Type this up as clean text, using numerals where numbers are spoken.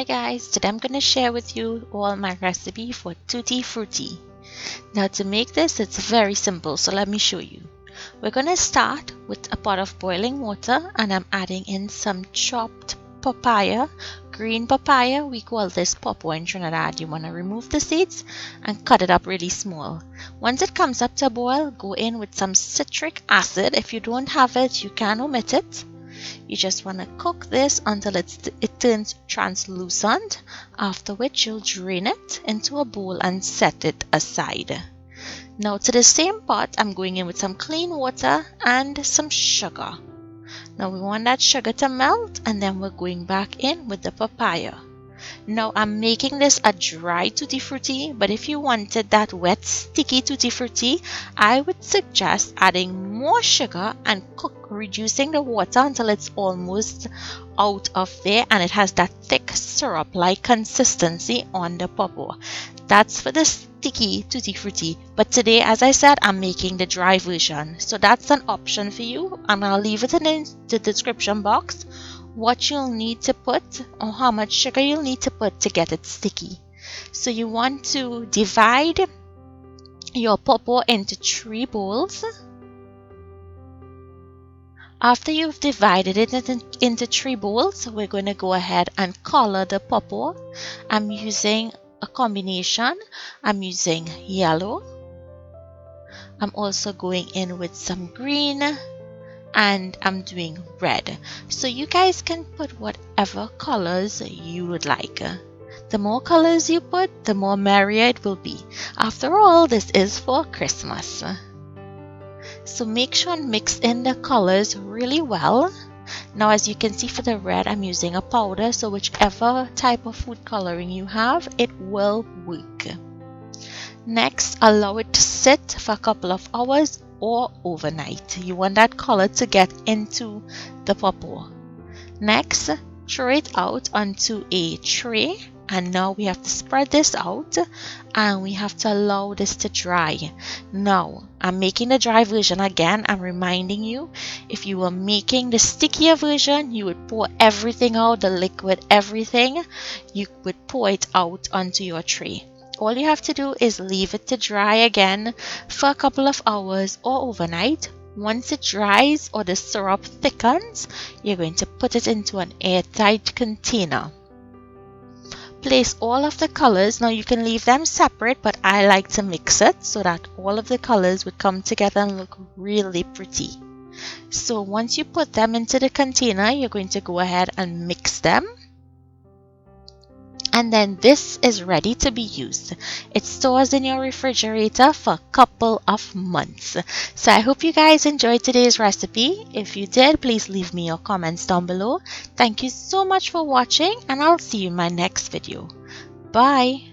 guys, today I'm going to share with you all my recipe for Tutti Frutti. Now to make this, it's very simple, so let me show you. We're going to start with a pot of boiling water and I'm adding in some chopped papaya, green papaya. We call this popo in Trinidad. You want to remove the seeds and cut it up really small. Once it comes up to a boil, go in with some citric acid. If you don't have it, you can omit it. You just want to cook this until it turns translucent, after which you'll drain it into a bowl and set it aside. Now to the same pot, I'm going in with some clean water and some sugar. Now we want that sugar to melt and then we're going back in with the papaya. Now I'm making this a dry tutti frutti, but if you wanted that wet sticky tutti frutti, I would suggest adding more sugar and reducing the water until it's almost out of there and it has that thick syrup like consistency on the popo. That's for the sticky tutti frutti, but today, as I said, I'm making the dry version, so that's an option for you and I'll leave it in the description box what you'll need to put or how much sugar you'll need to put to get it sticky. So you want to divide your popo into 3 bowls. After you've divided it into 3 bowls, we're going to go ahead and color the popo. I'm using a combination. I'm using yellow. I'm also going in with some green and I'm doing red. So you guys can put whatever colors you would like. The more colors you put, the more merrier it will be. After all, this is for Christmas. So make sure and mix in the colors really well. Now as you can see, for the red I'm using a powder, so whichever type of food coloring you have, it will work. Next, allow it to sit for a couple of hours or overnight. You want that color to get into the popo. Next, throw it out onto a tray and now we have to spread this out and we have to allow this to dry. Now I'm making the dry version again. I'm reminding you, if you were making the stickier version, you would pour everything out, the liquid, everything, you would pour it out onto your tray. All you have to do is leave it to dry again for a couple of hours or overnight. Once it dries or the syrup thickens, you're going to put it into an airtight container. Place all of the colors. Now you can leave them separate, but I like to mix it so that all of the colors would come together and look really pretty. So once you put them into the container, you're going to go ahead and mix them. And then this is ready to be used. It stores in your refrigerator for a couple of months. So I hope you guys enjoyed today's recipe. If you did, please leave me your comments down below. Thank you so much for watching and I'll see you in my next video. Bye.